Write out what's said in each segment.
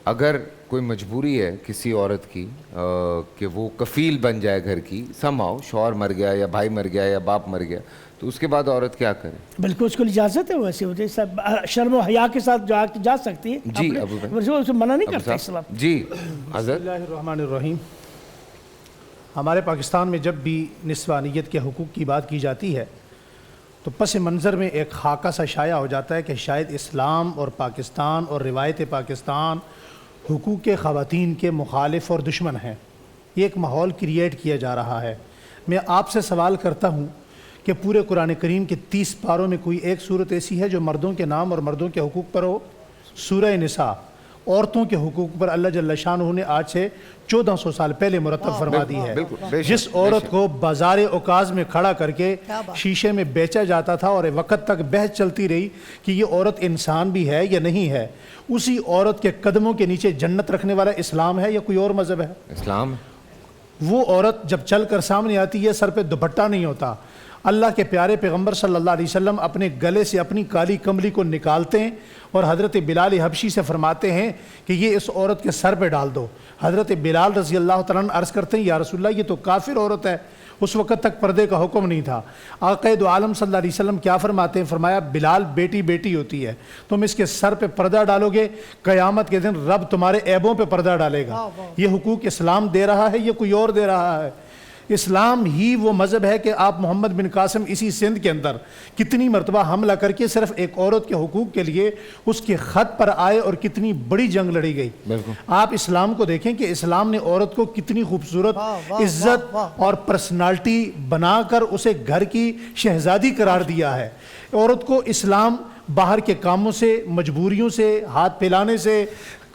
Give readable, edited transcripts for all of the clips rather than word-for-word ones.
اگر کوئی مجبوری ہے کسی عورت کی کہ وہ کفیل بن جائے گھر کی، سمہاؤ شوہر مر گیا یا بھائی مر گیا یا باپ مر گیا، تو اس کے بعد عورت کیا کرے؟ بلکہ اس کو اجازت ہے، ویسے ہوتے سب شرم و حیا کے ساتھ جا سکتی ہے. جی ابو بھائی، اسے منع نہیں کرتا اسلام. جی بسم حضرت. اللہ الرحمن الرحیم. ہمارے پاکستان میں جب بھی نسوانیت کے حقوق کی بات کی جاتی ہے تو پس منظر میں ایک خاکہ سا شائع ہو جاتا ہے کہ شاید اسلام اور پاکستان اور روایت پاکستان حقوق خواتین کے مخالف اور دشمن ہیں. یہ ایک ماحول کریٹ کیا جا رہا ہے. میں آپ سے سوال کرتا ہوں کہ پورے قرآن کریم کے 30 پاروں میں کوئی ایک صورت ایسی ہے جو مردوں کے نام اور مردوں کے حقوق پر ہو؟ سورہ نساء عورتوں کے حقوق پر اللہ جل شانہ نے آج سے 1400 سال پہلے مرتب فرما دی ہے. جس عورت کو بازار اوکاز میں کھڑا کر کے شیشے میں بیچا جاتا تھا اور وقت تک بحث چلتی رہی کہ یہ عورت انسان بھی ہے یا نہیں ہے، اسی عورت کے قدموں کے نیچے جنت رکھنے والا اسلام ہے یا کوئی اور مذہب ہے؟ اسلام. وہ عورت جب چل کر سامنے آتی ہے سر پہ دوپٹہ نہیں ہوتا. اللہ کے پیارے پیغمبر صلی اللہ علیہ وسلم اپنے گلے سے اپنی کالی کملی کو نکالتے ہیں اور حضرت بلال حبشی سے فرماتے ہیں کہ یہ اس عورت کے سر پہ ڈال دو. حضرت بلال رضی اللہ تعالیٰ عنہ عرض کرتے ہیں یا رسول اللہ یہ تو کافر عورت ہے. اس وقت تک پردے کا حکم نہیں تھا. آقا دو عالم صلی اللہ علیہ وسلم کیا فرماتے ہیں؟ فرمایا بلال بیٹی بیٹی ہوتی ہے، تم اس کے سر پہ پردہ ڈالو گے قیامت کے دن رب تمہارے عیبوں پہ پردہ ڈالے گا. یہ حقوق اسلام دے رہا ہے یا کوئی اور دے رہا ہے؟ اسلام ہی وہ مذہب ہے کہ آپ محمد بن قاسم اسی سندھ کے اندر کتنی مرتبہ حملہ کر کے صرف ایک عورت کے حقوق کے لیے اس کے خط پر آئے اور کتنی بڑی جنگ لڑی گئی. آپ اسلام کو دیکھیں کہ اسلام نے عورت کو کتنی خوبصورت عزت اور پرسنالٹی بنا کر اسے گھر کی شہزادی قرار دیا ہے. عورت کو اسلام باہر کے کاموں سے، مجبوریوں سے، ہاتھ پھیلانے سے،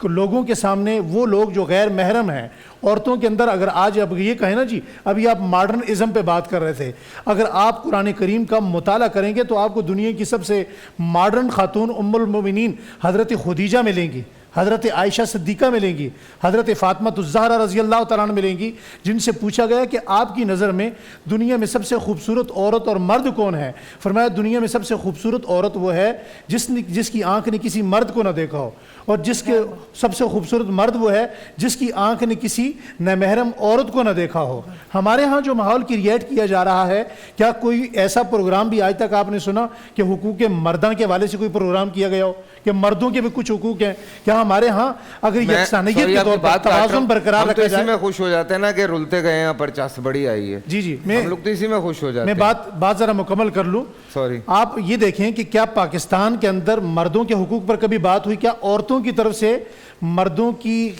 لوگوں کے سامنے وہ لوگ جو غیر محرم ہیں عورتوں کے اندر، اگر آج اب یہ کہیں نا جی ابھی آپ ماڈرن ازم پہ بات کر رہے تھے، اگر آپ قرآن کریم کا مطالعہ کریں گے تو آپ کو دنیا کی سب سے ماڈرن خاتون ام المومنین حضرت خدیجہ ملیں گی، حضرت عائشہ صدیقہ ملیں گی، حضرت فاطمہ الزہرا رضی اللہ تعالیٰ عنہ ملیں گی، جن سے پوچھا گیا کہ آپ کی نظر میں دنیا میں سب سے خوبصورت عورت اور مرد کون ہے؟ فرمایا دنیا میں سب سے خوبصورت عورت وہ ہے جس کی آنکھ نے کسی مرد کو نہ دیکھا ہو، اور جس کے سب سے خوبصورت مرد وہ ہے جس کی آنکھ نے کسی نامحرم عورت کو نہ دیکھا ہو. ہمارے ہاں جو ماحول کریٹ کیا جا رہا ہے، کیا کوئی ایسا پروگرام بھی آج تک آپ نے سنا کہ حقوق مرداں کے والے سے کوئی پروگرام کیا گیا ہو کہ مردوں کے بھی کچھ حقوق ہیں؟ کیا ہمارے ہاں اگر یکسانیت کے طور پر توازن برقرار رکھا جائے؟ اسی میں خوش ہو جاتے ہیں نا کہ رلتے گئے ہیں پر چاس بڑی آئی ہے. جی ہم لوگ تو اسی میں خوش ہو جاتے ہیں. میں بات ذرا مکمل کر لوں. سوری. آپ یہ دیکھیں کہ کیا پاکستان کے اندر مردوں کے حقوق پر کبھی بات ہوئی؟ کیا عورتوں کی طرف سے مردوں کی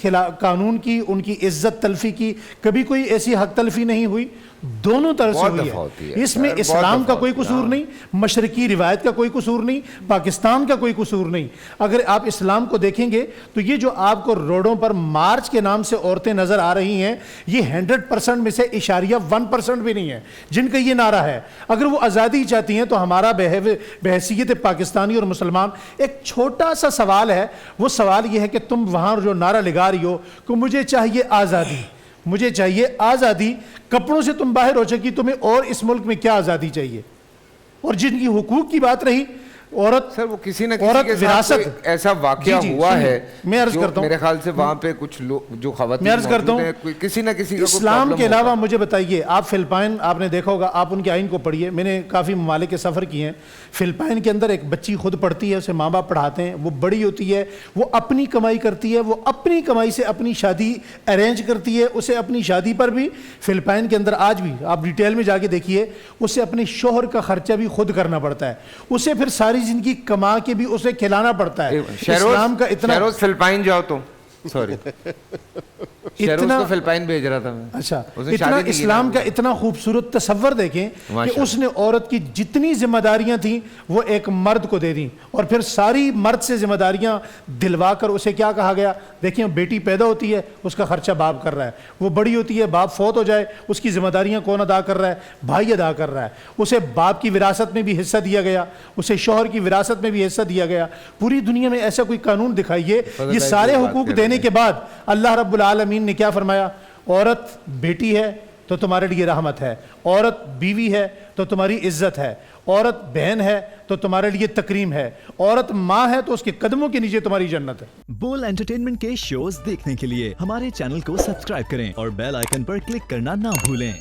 قانون کی، ان کی عزت تلفی کی کبھی کوئی ایسی حق تلفی نہیں ہوئی؟ دونوں طرف سے ہوئی ہے. اس میں اسلام کا کوئی قصور نہیں، مشرقی روایت کا کوئی قصور نہیں، پاکستان کا کوئی قصور نہیں. اگر آپ اسلام کو دیکھیں گے تو یہ جو آپ کو روڈوں پر مارچ کے نام سے عورتیں نظر آ رہی ہیں، یہ 100% میں سے اشاریہ 1% بھی نہیں ہے جن کا یہ نعرہ ہے. اگر وہ آزادی چاہتی ہیں تو ہمارا بحیثیت پاکستانی اور مسلمان ایک چھوٹا سا سوال ہے. وہ سوال یہ ہے کہ تم وہاں جو نعرہ لگا رہی ہو کہ مجھے چاہیے آزادی، مجھے چاہیے آزادی، کپڑوں سے تم باہر ہو چکی، تمہیں اور اس ملک میں کیا آزادی چاہیے؟ اور جن کی حقوق کی بات رہی، عورت سر وہ کسی نہ کسی کے ساتھ کوئی ایسا واقعہ ہوا ہے، میں عرض کرتا ہوں، میرے خیال سے وہاں پہ کچھ لوگ جو خواتین موجود ہیں کسی نہ کسی اسلام کے علاوہ مجھے بتائیے، آپ فلپائن آپ نے دیکھا ہوگا، آپ ان کے آئین کو پڑھیے. میں نے کافی ممالک کے سفر کیے ہیں. فلپائن کے اندر ایک بچی خود پڑھتی ہے، اسے ماں باپ پڑھاتے ہیں، وہ بڑی ہوتی ہے، وہ اپنی کمائی کرتی ہے، وہ اپنی کمائی سے اپنی شادی ارینج کرتی ہے. اسے اپنی شادی پر بھی فلپائن کے اندر آج بھی آپ ڈیٹیل میں جا کے دیکھیے، اسے اپنے شوہر کا خرچہ بھی خود کرنا پڑتا ہے. اسے پھر ساری زندگی کما کے بھی اسے کھلانا پڑتا ہے. اسلام کا اتنا شہروز فلپائن جاؤ تو سوری شہروز کو فلپائن بھیج رہا تھا میں. اچھا اتنا اسلام کا اتنا خوبصورت تصور دیکھیں کہ اس نے عورت کی جتنی ذمہ داریاں تھیں وہ ایک مرد کو دے دیں، اور پھر ساری مرد سے ذمہ داریاں دلوا کر اسے کیا کہا گیا؟ دیکھیں بیٹی پیدا ہوتی ہے، اس کا خرچہ باپ کر رہا ہے. وہ بڑی ہوتی ہے، باپ فوت ہو جائے، اس کی ذمہ داریاں کون ادا کر رہا ہے؟ بھائی ادا کر رہا ہے. اسے باپ کی وراثت میں بھی حصہ دیا گیا، اسے شوہر کی وراثت میں بھی حصہ دیا گیا. پوری دنیا میں ایسا کوئی قانون دکھائیے. یہ سارے حقوق دینے کے بعد اللہ رب العالمین نے کیا فرمایا؟ عورت بیٹی ہے تو تمہارے لیے رحمت ہے، عورت بیوی ہے تو تمہاری عزت ہے، عورت بہن ہے تو تمہارے لیے تکریم ہے، عورت ماں ہے تو اس کے قدموں کے نیچے تمہاری جنت ہے۔ بول انٹرٹینمنٹ کے شوز دیکھنے کے لیے ہمارے چینل کو سبسکرائب کریں اور بیل آئیکن پر کلک کرنا نہ بھولیں۔